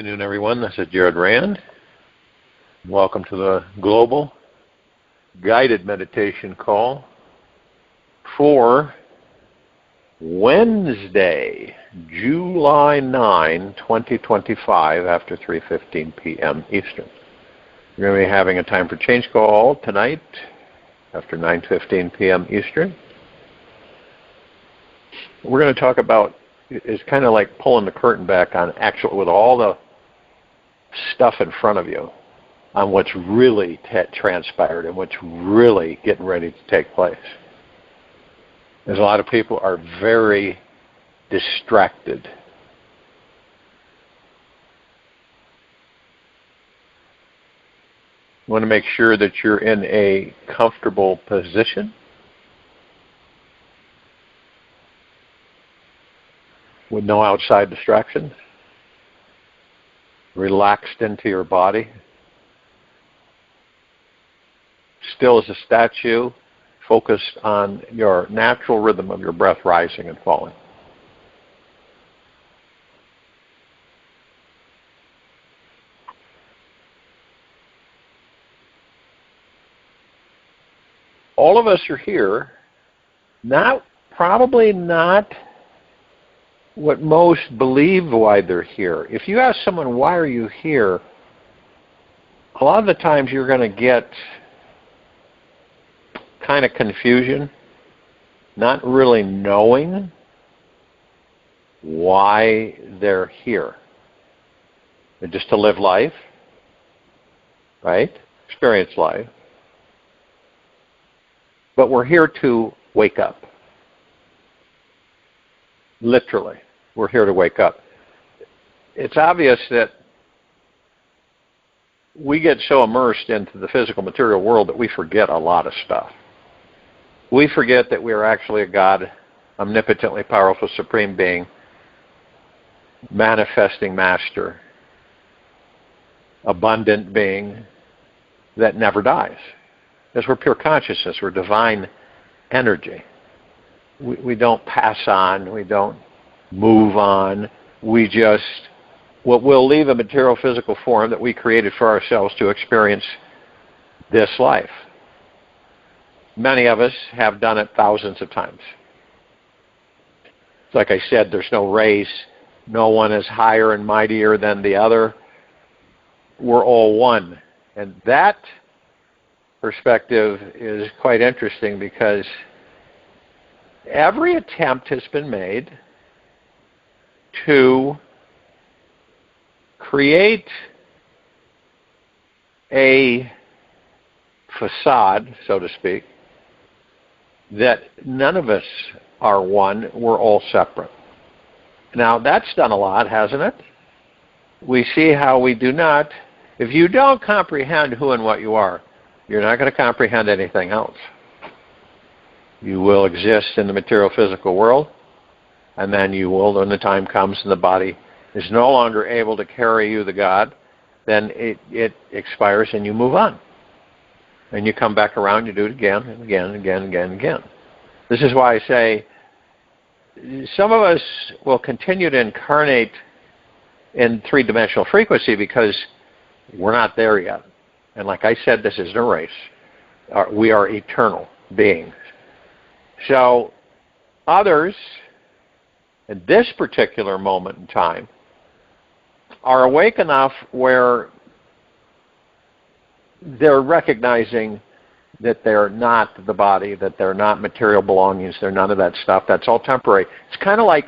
afternoon, everyone. This is RAND. Welcome to the global guided meditation call for Wednesday, July 9, 2025, after 3:15 p.m. Eastern. We're going to be having a time for change call tonight after 9:15 p.m. Eastern. We're going to talk about, it's kind of like pulling the curtain back on actual, with all the stuff in front of you, on what's really transpired and what's really getting ready to take place. There's a lot of people are very distracted. You want to make sure that you're in a comfortable position with no outside distractions, relaxed into your body, still as a statue, focused on your natural rhythm of your breath rising and falling. All of us are here, probably not what most believe why they're here. If you ask someone, why are you here? A lot of the times you're going to get kind of confusion, not really knowing why they're here. They're just to live life, right? Experience life. But we're here to wake up. Literally, we're here to wake up. It's obvious that we get so immersed into the physical material world that we forget a lot of stuff. We forget that we are actually a God, omnipotently powerful, supreme being, manifesting master, abundant being that never dies. Because we're pure consciousness, we're divine energy. We don't pass on, we don't move on, we just, what will leave a material physical form that we created for ourselves to experience this life. Many of us have done it thousands of times. Like I said, there's no race, no one is higher and mightier than the other. We're all one. And that perspective is quite interesting because every attempt has been made to create a facade, so to speak, that none of us are one, we're all separate. Now, that's done a lot, hasn't it? We see how we do not, if you don't comprehend who and what you are, you're not going to comprehend anything else. You will exist in the material physical world, and then you will, when the time comes and the body is no longer able to carry you, the God, then it expires and you move on. And you come back around, you do it again and again and again and again and again. This is why I say some of us will continue to incarnate in three-dimensional frequency because we're not there yet. And like I said, this isn't a race. We are eternal beings. So others, at this particular moment in time, are awake enough where they're recognizing that they're not the body, that they're not material belongings, they're none of that stuff. That's all temporary. It's kind of like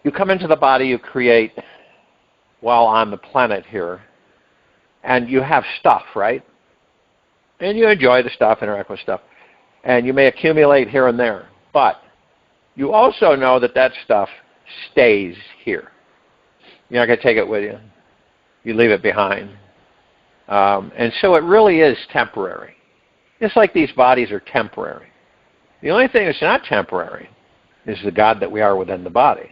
you come into the body you create while on the planet here, and you have stuff, right? And you enjoy the stuff, interact with stuff. And you may accumulate here and there. But you also know that that stuff stays here. You're not going to take it with you. You leave it behind. And so it really is temporary. Just like these bodies are temporary. The only thing that's not temporary is the God that we are within the body.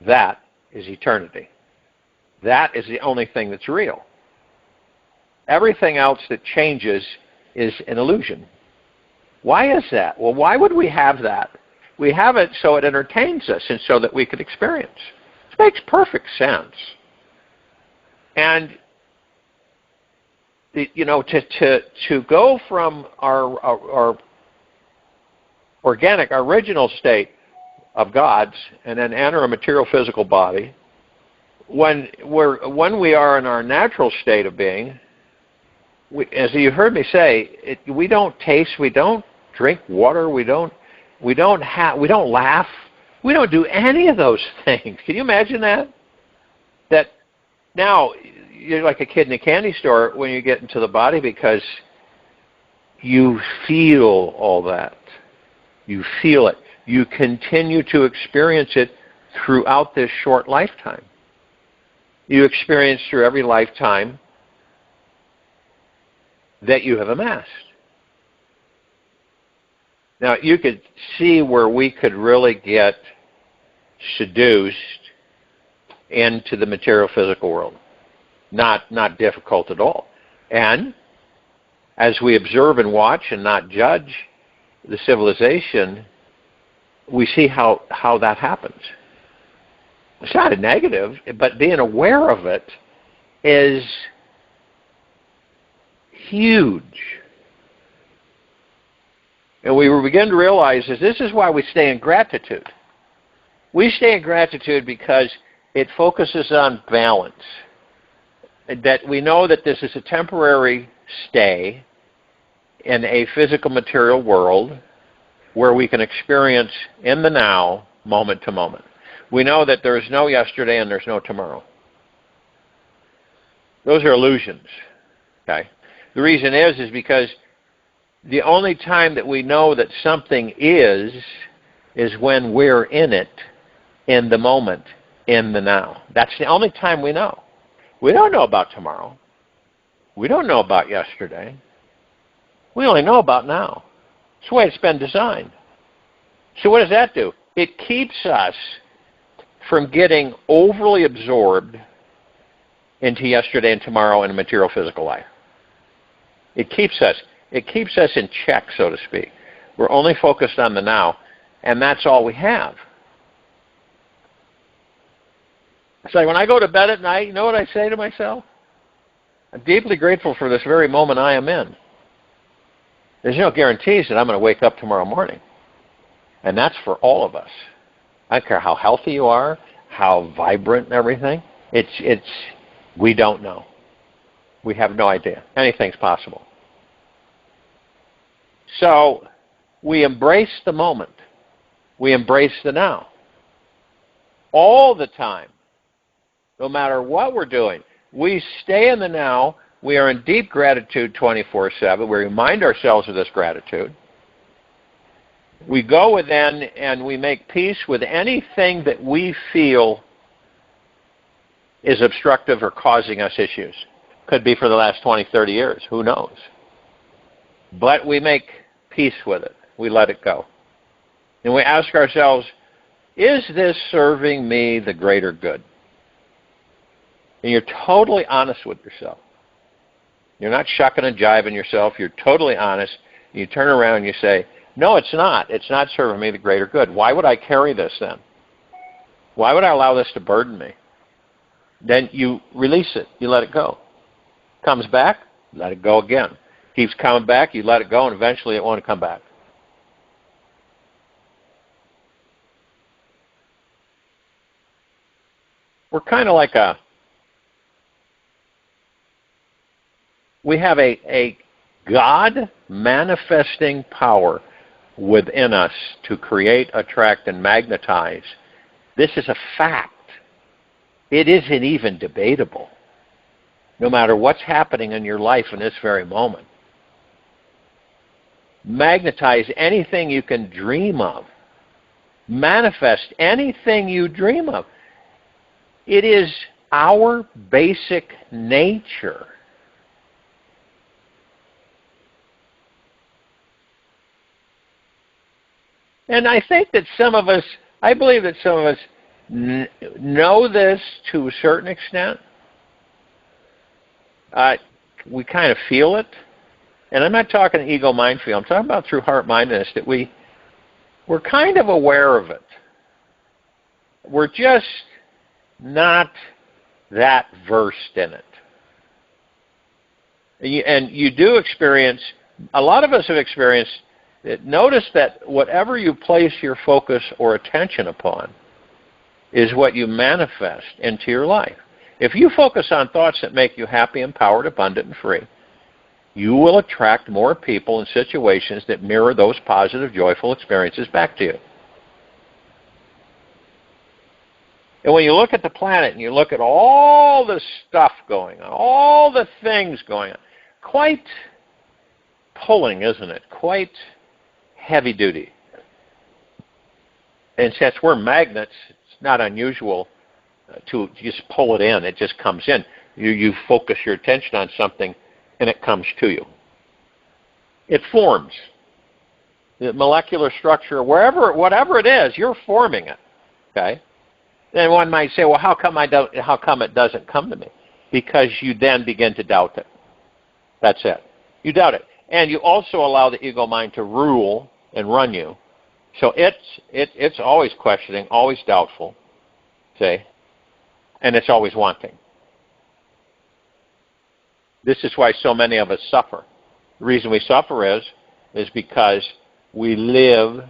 That is eternity. That is the only thing that's real. Everything else that changes is an illusion. Why is that? Well, why would we have that? We have it so it entertains us and so that we could experience. It makes perfect sense. And to go from our organic, our original state of God's, and then enter a material physical body, when we are in our natural state of being, as you heard me say, we don't taste, we don't drink water, we don't laugh, we don't do any of those things. Can you imagine that? That now you're like a kid in a candy store when you get into the body, because you feel all that. You feel it. You continue to experience it throughout this short lifetime. You experience through every lifetime that you have amassed. Now, you could see where we could really get seduced into the material physical world. Not difficult at all. And as we observe and watch and not judge the civilization, we see how that happens. It's not a negative, but being aware of it is huge. And we begin to realize this is why we stay in gratitude. We stay in gratitude because it focuses on balance. That we know that this is a temporary stay in a physical material world where we can experience in the now, moment to moment. We know that there is no yesterday and there's no tomorrow. Those are illusions. Okay? The reason is because the only time that we know that something is when we're in it, in the moment, in the now. That's the only time we know. We don't know about tomorrow. We don't know about yesterday. We only know about now. It's the way it's been designed. So what does that do? It keeps us from getting overly absorbed into yesterday and tomorrow in a material physical life. It keeps us in check, so to speak. We're only focused on the now, and that's all we have. It's like when I go to bed at night, you know what I say to myself? I'm deeply grateful for this very moment I am in. There's no guarantees that I'm going to wake up tomorrow morning. And that's for all of us. I don't care how healthy you are, how vibrant and everything. We don't know. We have no idea. Anything's possible. So we embrace the moment. We embrace the now. All the time. No matter what we're doing, we stay in the now. We are in deep gratitude 24/7. We remind ourselves of this gratitude. We go within and we make peace with anything that we feel is obstructive or causing us issues. Could be for the last 20, 30 years. Who knows? But we make peace with it. We let it go. And we ask ourselves, is this serving me the greater good? And you're totally honest with yourself. You're not shucking and jiving yourself. You're totally honest. You turn around and you say, no, it's not. It's not serving me the greater good. Why would I carry this then? Why would I allow this to burden me? Then you release it. You let it go. Comes back, let it go again. Keeps coming back, you let it go, and eventually it won't come back. We're kind of like we have a God manifesting power within us to create, attract, and magnetize. This is a fact. It isn't even debatable. No matter what's happening in your life in this very moment. Magnetize anything you can dream of. Manifest anything you dream of. It is our basic nature. And I think that I believe that some of us know this to a certain extent. We kind of feel it. And I'm not talking ego mind feel. I'm talking about through heart mindedness that we're kind of aware of it. We're just not that versed in it. And you do experience, a lot of us have experienced, notice that whatever you place your focus or attention upon is what you manifest into your life. If you focus on thoughts that make you happy, empowered, abundant, and free, you will attract more people and situations that mirror those positive, joyful experiences back to you. And when you look at the planet and you look at all the stuff going on, all the things going on, quite pulling, isn't it? Quite heavy duty. And since we're magnets, it's not unusual to just pull it in. It just comes in. You focus your attention on something and it comes to you. It forms. The molecular structure, whatever it is, you're forming it. Okay? Then one might say, well, how come it doesn't come to me? Because you then begin to doubt it. That's it. You doubt it. And you also allow the ego mind to rule and run you. So it's always questioning, always doubtful, see? And it's always wanting. This is why so many of us suffer. The reason we suffer is because we live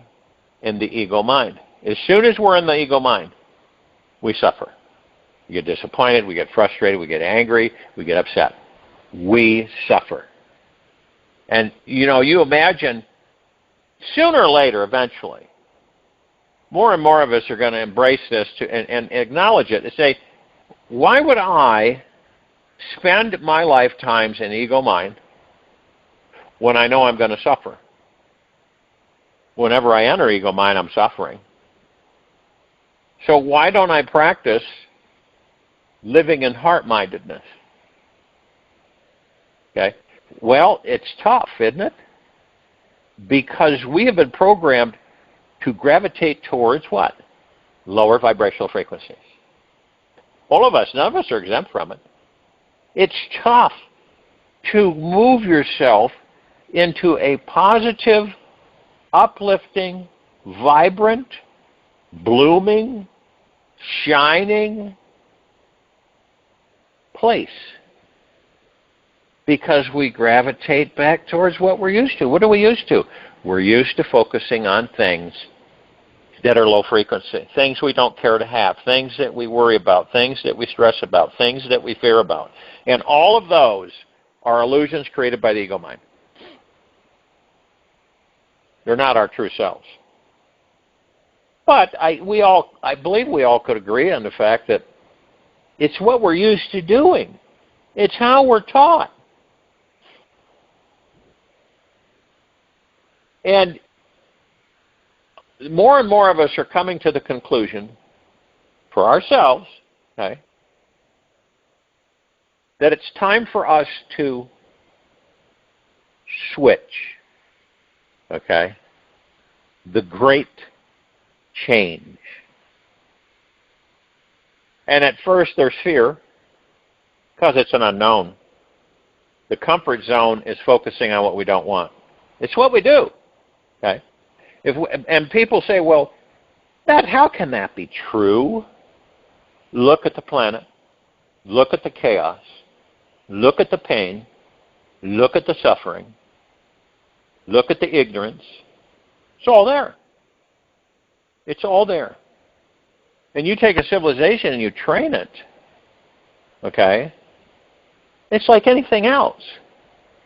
in the ego mind. As soon as we're in the ego mind, we suffer. We get disappointed, we get frustrated, we get angry, we get upset. We suffer. And, you imagine, sooner or later, eventually, more and more of us are going to embrace this and acknowledge it and say, why would I spend my lifetimes in ego mind when I know I'm going to suffer? Whenever I enter ego mind, I'm suffering. So why don't I practice living in heart-mindedness? Okay? Well, it's tough, isn't it? Because we have been programmed to gravitate towards what? Lower vibrational frequencies. All of us, none of us are exempt from it. It's tough to move yourself into a positive, uplifting, vibrant, blooming, shining place. Because we gravitate back towards what we're used to. What are we used to? We're used to focusing on things that are low frequency, things we don't care to have, things that we worry about, things that we stress about, things that we fear about. And all of those are illusions created by the ego mind. They're not our true selves. But I believe we all could agree on the fact that it's what we're used to doing. It's how we're taught. And more and more of us are coming to the conclusion, for ourselves, okay, that it's time for us to switch, okay, the great change. And at first there's fear, because it's an unknown. The comfort zone is focusing on what we don't want. It's what we do, okay? And people say, well, how can that be true? Look at the planet. Look at the chaos. Look at the pain. Look at the suffering. Look at the ignorance. It's all there. It's all there. And you take a civilization and you train it, okay? It's like anything else.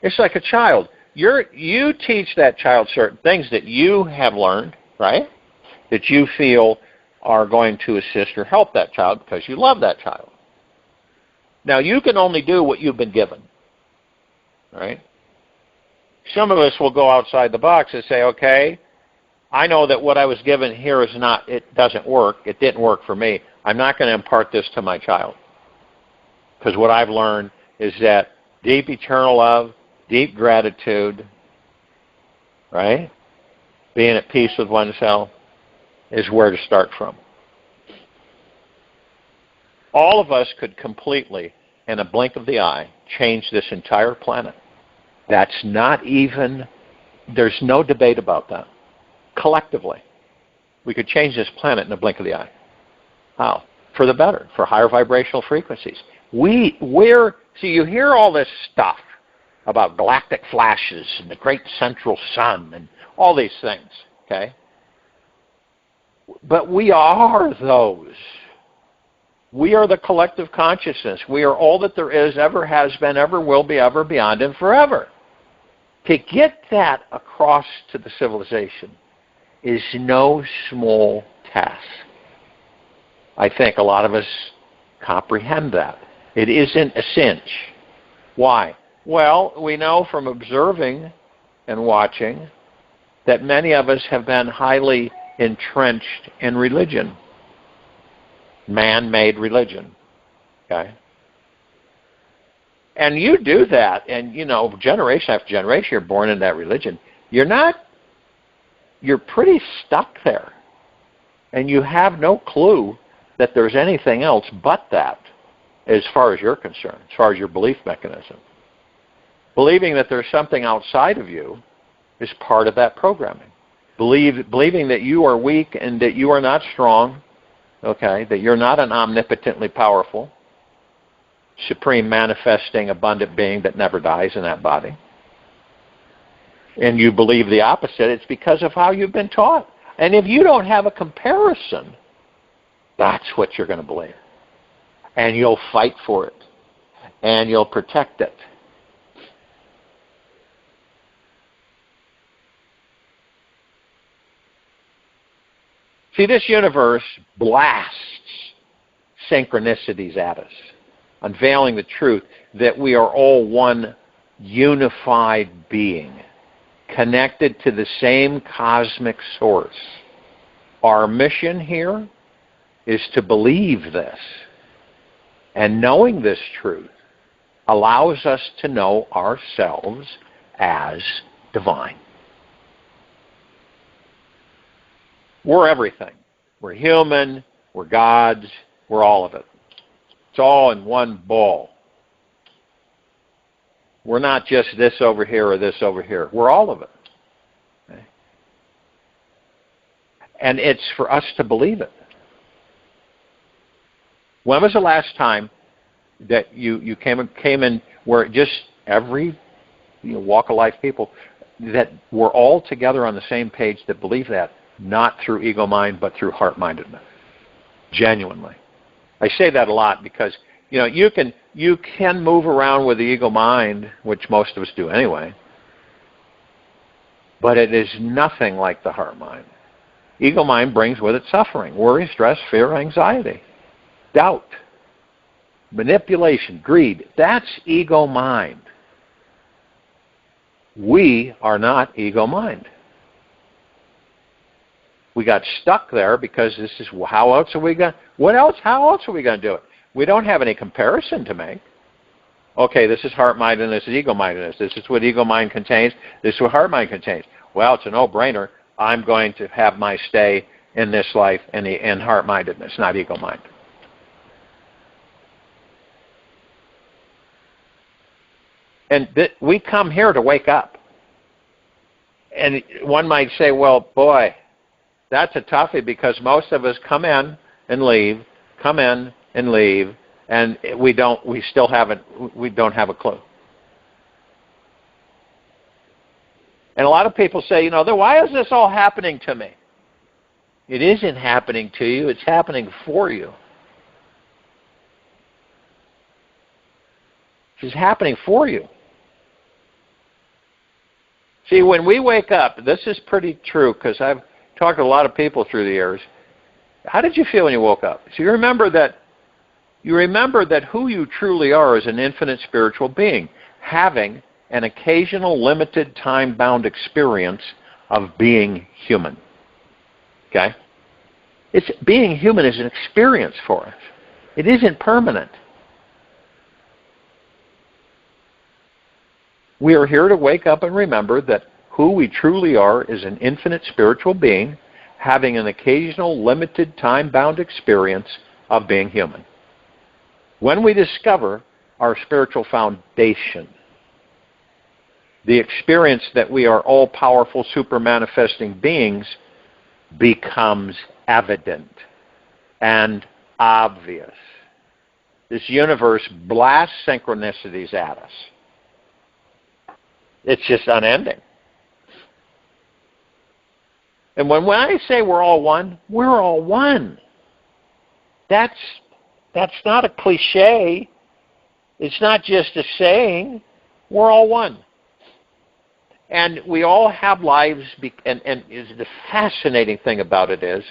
It's like a child. You teach that child certain things that you have learned, right? That you feel are going to assist or help that child because you love that child. Now, you can only do what you've been given, right? Some of us will go outside the box and say, okay, I know that what I was given here it doesn't work. It didn't work for me. I'm not going to impart this to my child. Because what I've learned is that deep eternal love, deep gratitude, right? Being at peace with oneself is where to start from. All of us could completely, in a blink of the eye, change this entire planet. That's not even, there's no debate about that. Collectively, we could change this planet in a blink of the eye. How? for the better, for higher vibrational frequencies. See, you hear all this stuff about galactic flashes and the great central sun and all these things, okay? But we are those. We are the collective consciousness. We are all that there is, ever has been, ever will be, ever beyond, and forever. To get that across to the civilization is no small task. I think a lot of us comprehend that. It isn't a cinch. Why? Well, we know from observing and watching that many of us have been highly entrenched in religion. Man-made religion. Okay? And you do that, and generation after generation, you're born in that religion. You're pretty stuck there. And you have no clue that there's anything else but that, as far as you're concerned, as far as your belief mechanism. Believing that there's something outside of you is part of that programming. Believing that you are weak and that you are not strong, okay, that you're not an omnipotently powerful, supreme manifesting abundant being that never dies in that body. And you believe the opposite, it's because of how you've been taught. And if you don't have a comparison, that's what you're going to believe. And you'll fight for it. And you'll protect it. See, this universe blasts synchronicities at us, unveiling the truth that we are all one unified being, connected to the same cosmic source. Our mission here is to believe this. And knowing this truth allows us to know ourselves as divine. We're everything. We're human, we're gods, we're all of it. It's all in one ball. We're not just this over here or this over here. We're all of it. Okay? And it's for us to believe it. When was the last time that you came in where just every walk of life people, that we're all together on the same page that believe that, not through ego mind, but through heart-mindedness, genuinely. I say that a lot because you can move around with the ego mind, which most of us do anyway, but it is nothing like the heart mind. Ego mind brings with it suffering, worry, stress, fear, anxiety, doubt, manipulation, greed. That's ego mind. We are not ego mind. We got stuck there because this is, how else are we going to do it? We don't have any comparison to make. Okay, this is heart mind and this is ego mindedness. This is what ego mind contains. This is what heart mind contains. Well, it's a no-brainer. I'm going to have my stay in this life in heart mindedness, not ego mind. And we come here to wake up. And one might say, well, boy, that's a toughie because most of us come in and leave, and we don't have a clue. And a lot of people say, why is this all happening to me? It isn't happening to you, it's happening for you. It's happening for you. See, when we wake up, this is pretty true because I've talked to a lot of people through the years. How did you feel when you woke up? So you remember that who you truly are is an infinite spiritual being, having an occasional limited time-bound experience of being human. Okay? Being human is an experience for us. It isn't permanent. We are here to wake up and remember that who we truly are is an infinite spiritual being having an occasional limited time-bound experience of being human. When we discover our spiritual foundation, the experience that we are all-powerful, super-manifesting beings becomes evident and obvious. This universe blasts synchronicities at us. It's just unending. And when I say we're all one, we're all one. That's not a cliche. It's not just a saying. We're all one. And we all have lives, and the fascinating thing about it is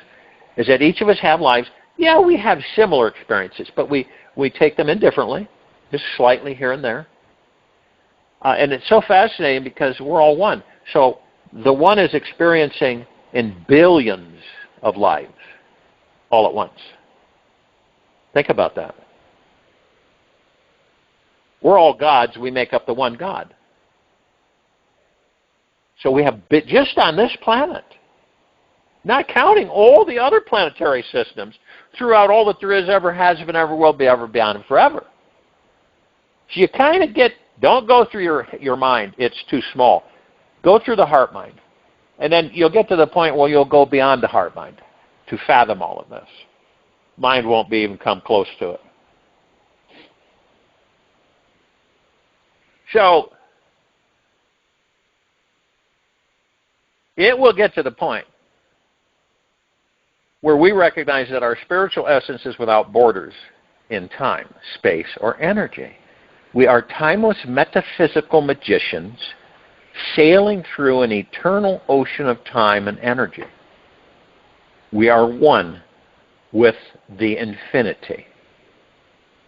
that each of us have lives. Yeah, we have similar experiences, but we take them in differently, just slightly here and there. And it's so fascinating because we're all one. So the one is experiencing in billions of lives all at once. Think about that. We're all gods. We make up the one God. So we have, just on this planet, not counting all the other planetary systems throughout all that there is, ever has been, ever will be, ever beyond, and forever. So you kind of get, don't go through your mind. It's too small. Go through the heart mind. And then you'll get to the point where you'll go beyond the heart mind to fathom all of this. Mind won't be even come close to it. So it will get to the point where we recognize that our spiritual essence is without borders in time, space, or energy. We are timeless metaphysical magicians sailing through an eternal ocean of time and energy. We are one with the infinity.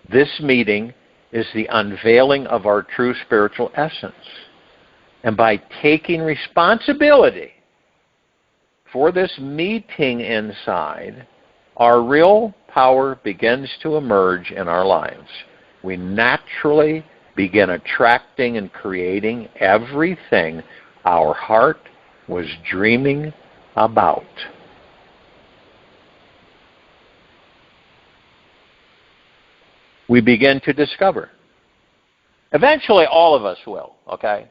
This meeting is the unveiling of our true spiritual essence. And by taking responsibility for this meeting inside, our real power begins to emerge in our lives. We naturally begin attracting and creating everything our heart was dreaming about. We begin to discover. Eventually, all of us will, okay?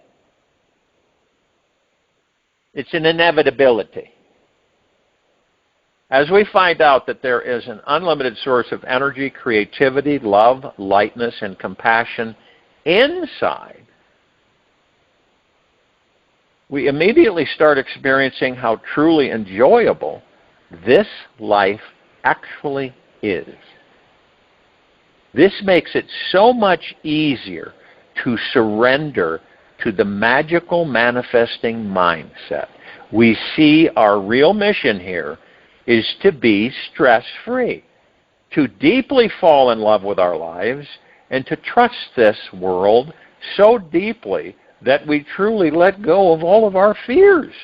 It's an inevitability. As we find out that there is an unlimited source of energy, creativity, love, lightness, and compassion inside, we immediately start experiencing how truly enjoyable this life actually is. This makes it so much easier to surrender to the magical manifesting mindset. We see our real mission here is to be stress-free, to deeply fall in love with our lives, and to trust this world so deeply that we truly let go of all of our fears.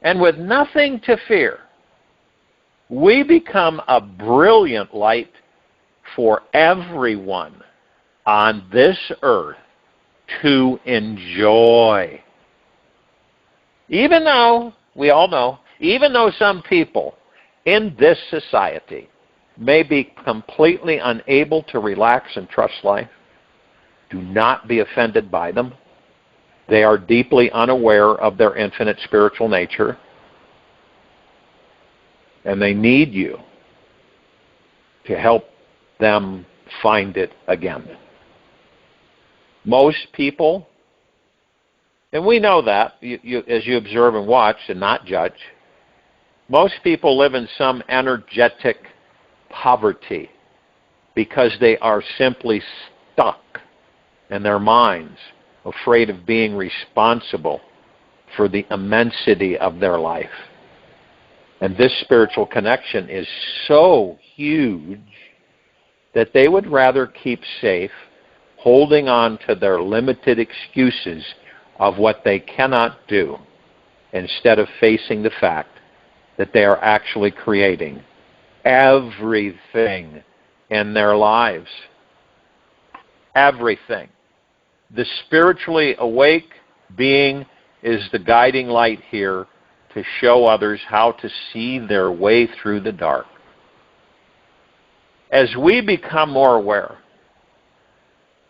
And with nothing to fear, we become a brilliant light for everyone on this earth to enjoy. Even though, we all know, even though some people in this society may be completely unable to relax and trust life, do not be offended by them. They are deeply unaware of their infinite spiritual nature, and they need you to help them find it again. Most people, and we know that, as you observe and watch and not judge, most people live in some energetic poverty because they are simply stuck in their minds, afraid of being responsible for the immensity of their life. And this spiritual connection is so huge that they would rather keep safe, holding on to their limited excuses of what they cannot do, instead of facing the fact that they are actually creating everything in their lives. Everything. The spiritually awake being is the guiding light here to show others how to see their way through the dark. As we become more aware,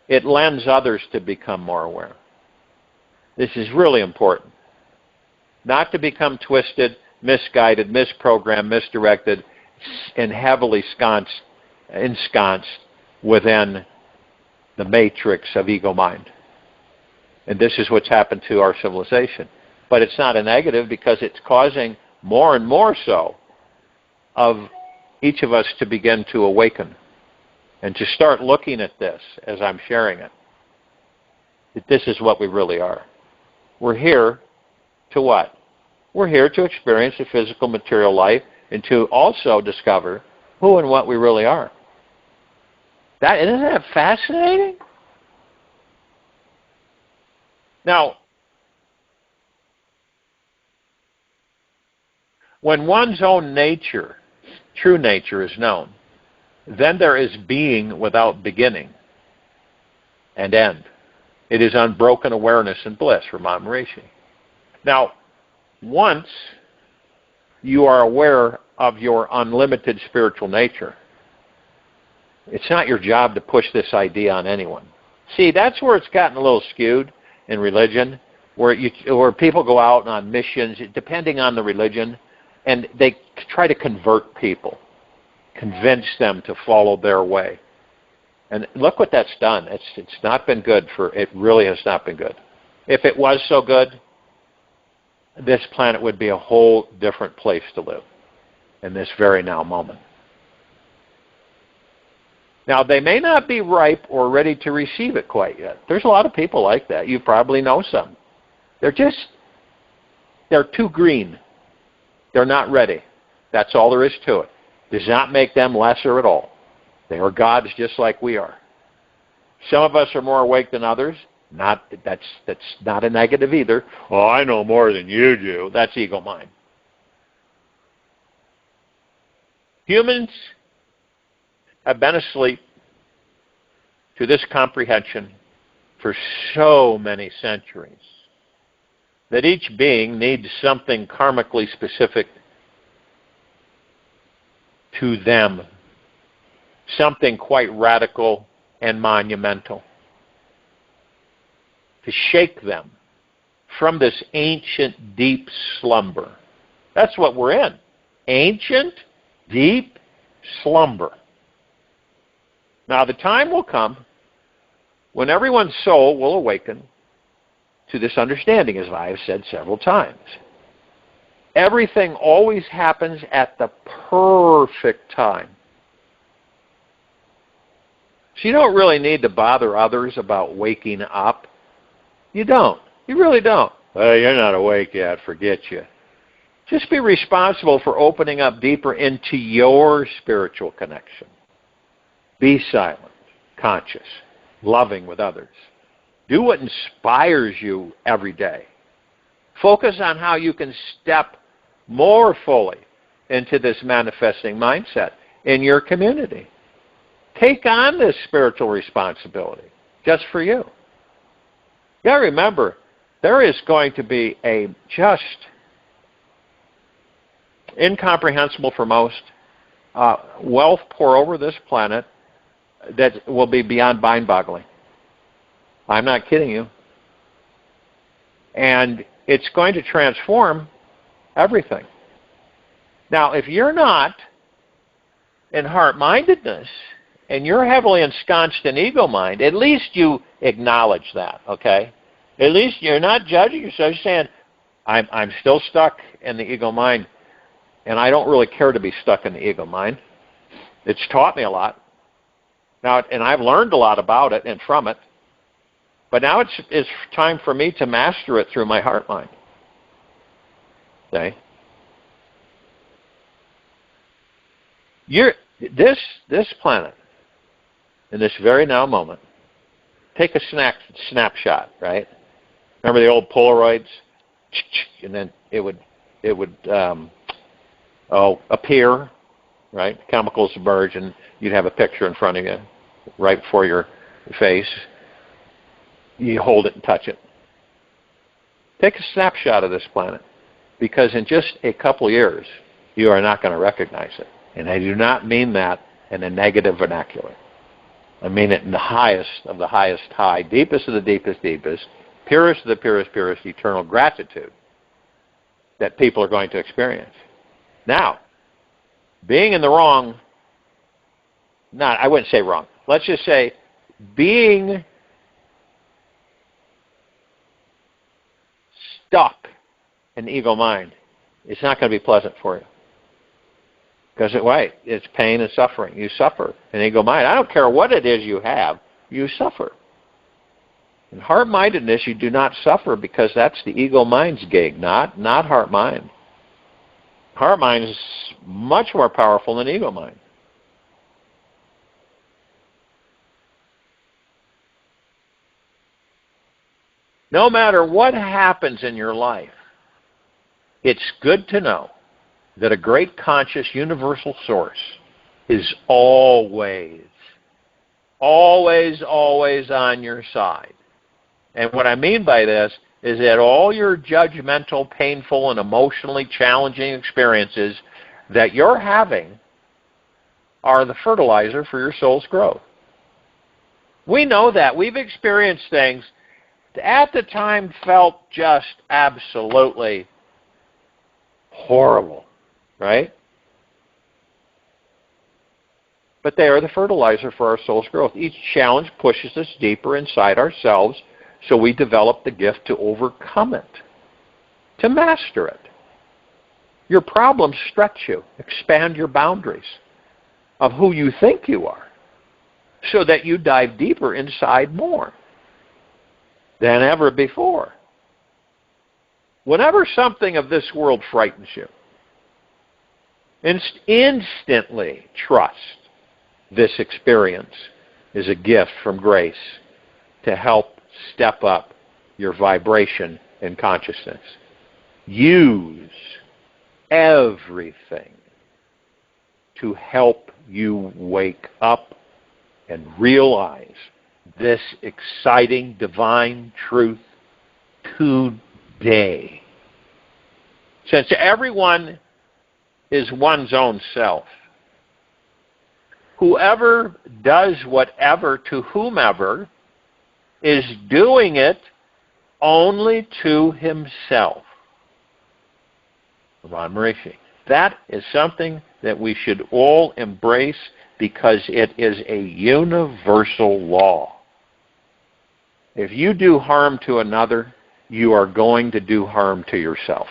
it lends others to become more aware. This is really important. Not to become twisted, misguided, misprogrammed, misdirected, and heavily ensconced within the matrix of ego mind. And this is what's happened to our civilization. But it's not a negative, because it's causing more and more so of each of us to begin to awaken and to start looking at this as I'm sharing it. That this is what we really are. We're here to what? We're here to experience the physical material life and to also discover who and what we really are. Isn't that fascinating? Now, when one's own nature, true nature, is known, then there is being without beginning and end. It is unbroken awareness and bliss for Maharishi. Now, once you are aware of your unlimited spiritual nature, it's not your job to push this idea on anyone. See, that's where it's gotten a little skewed in religion, where people go out on missions, depending on the religion, and they try to convert people, convince them to follow their way. And look what that's done. It's not been good it really has not been good. If it was so good, this planet would be a whole different place to live in this very now moment. Now, they may not be ripe or ready to receive it quite yet. There's a lot of people like that. You probably know some. They're too green. They're not ready. That's all there is to it. Does not make them lesser at all. They are gods just like we are. Some of us are more awake than others. That's not a negative either. Oh, I know more than you do. That's ego mind. Humans have been asleep to this comprehension for so many centuries that each being needs something karmically specific to them, something quite radical and monumental, to shake them from this ancient, deep slumber. That's what we're in. Ancient, deep slumber. Now, the time will come when everyone's soul will awaken to this understanding, as I have said several times. Everything always happens at the perfect time. So you don't really need to bother others about waking up. You don't. You really don't. Well, you're not awake yet. Forget you. Just be responsible for opening up deeper into your spiritual connection. Be silent, conscious, loving with others. Do what inspires you every day. Focus on how you can step more fully into this manifesting mindset in your community. Take on this spiritual responsibility just for you. You got to remember, there is going to be a just incomprehensible for most wealth pour over this planet that will be beyond mind-boggling. I'm not kidding you. And it's going to transform everything. Now, if you're not in heart-mindedness and you're heavily ensconced in ego mind, at least you acknowledge that, okay? At least you're not judging yourself. You're saying, I'm still stuck in the ego mind, and I don't really care to be stuck in the ego mind. It's taught me a lot. Now, and I've learned a lot about it and from it. But now it's time for me to master it through my heart mind. Okay? This planet, in this very now moment, take a snapshot, right? Remember the old Polaroids? And then it would appear, right? Chemicals emerge, and you'd have a picture in front of you, right before your face. You hold it and touch it. Take a snapshot of this planet, because in just a couple years, you are not going to recognize it. And I do not mean that in a negative vernacular. I mean it in the highest of the highest high, deepest of the deepest deepest, purest of the purest purest, eternal gratitude that people are going to experience. Now, being in the wrong, I wouldn't say wrong. Let's just say being stuck in ego mind is not going to be pleasant for you. Because it's pain and suffering. You suffer in ego mind. I don't care what it is you have, you suffer. In heart-mindedness, you do not suffer because that's the ego mind's gig, not heart-mind. Heart-mind is much more powerful than ego mind. No matter what happens in your life, it's good to know that a great conscious universal source is always on your side. And what I mean by this is that all your judgmental, painful, and emotionally challenging experiences that you're having are the fertilizer for your soul's growth. We know that. We've experienced things that at the time felt just absolutely horrible, right? But they are the fertilizer for our soul's growth. Each challenge pushes us deeper inside ourselves, so we develop the gift to overcome it, to master it. Your problems stretch you, expand your boundaries of who you think you are, so that you dive deeper inside more than ever before. Whenever something of this world frightens you, instantly trust this experience is a gift from grace to help step up your vibration and consciousness. Use everything to help you wake up and realize this exciting divine truth today. Since everyone is one's own self, whoever does whatever to whomever is doing it only to himself. Ron Murishi. That is something that we should all embrace because it is a universal law. If you do harm to another, you are going to do harm to yourself.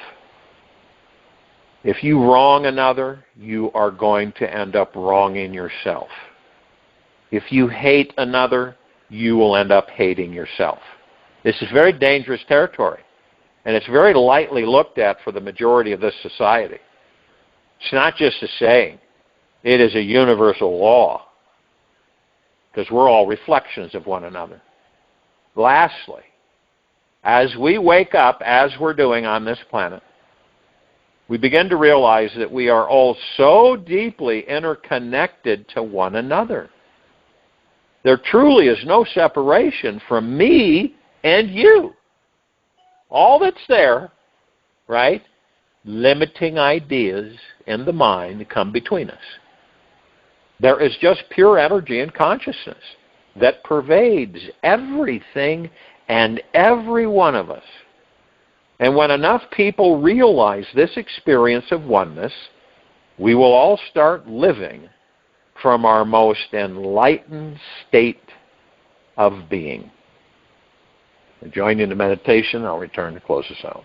If you wrong another, you are going to end up wronging yourself. If you hate another, you will end up hating yourself. This is very dangerous territory, and it's very lightly looked at for the majority of this society. It's not just a saying. It is a universal law, because we're all reflections of one another. Lastly, as we wake up, as we're doing on this planet, we begin to realize that we are all so deeply interconnected to one another. There truly is no separation from me and you. All that's there, right? Limiting ideas in the mind come between us. There is just pure energy and consciousness that pervades everything and every one of us. And when enough people realize this experience of oneness, we will all start living from our most enlightened state of being. And join you in the meditation. I'll return to close us out.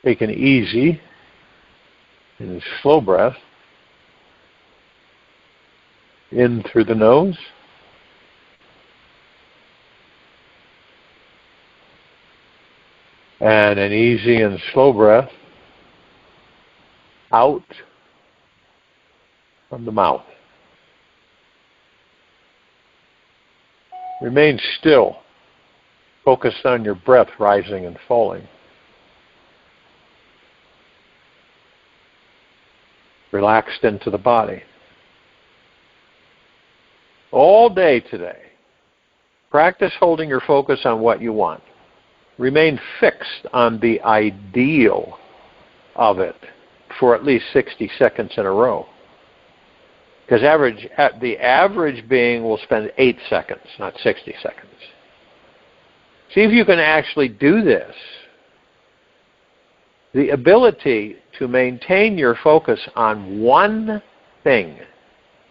Take an easy and slow breath in through the nose. And an easy and slow breath out from the mouth. Remain still. Focus on your breath rising and falling. Relaxed into the body. All day today, practice holding your focus on what you want. Remain fixed on the ideal of it for at least 60 seconds in a row. Because the average being will spend 8 seconds, not 60 seconds. See if you can actually do this. The ability to maintain your focus on one thing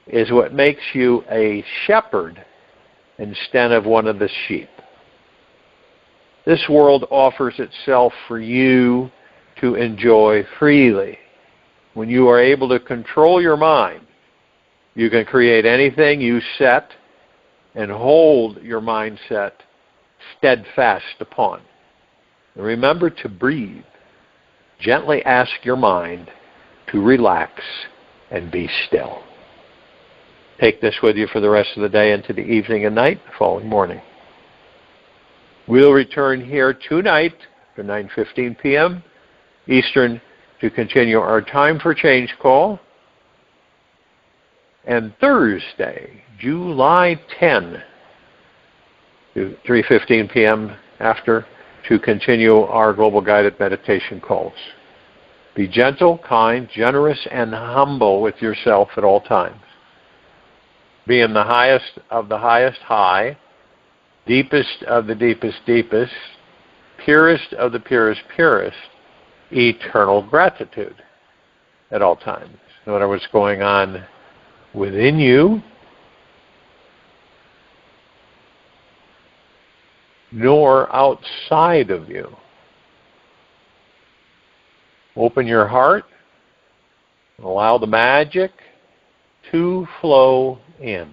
is what makes you a shepherd instead of one of the sheep. This world offers itself for you to enjoy freely. When you are able to control your mind, you can create anything you set and hold your mindset steadfast upon. And remember to breathe. Gently ask your mind to relax and be still. Take this with you for the rest of the day into the evening and night, the following morning. We'll return here tonight at 9:15 p.m. Eastern to continue our Time for Change call. And Thursday, July 10 to 3:15 p.m. after to continue our Global Guided Meditation calls. Be gentle, kind, generous, and humble with yourself at all times. Be in the highest of the highest high, deepest of the deepest deepest, purest of the purest purest, eternal gratitude at all times. No matter what's going on within you, nor outside of you. Open your heart and allow the magic to flow in.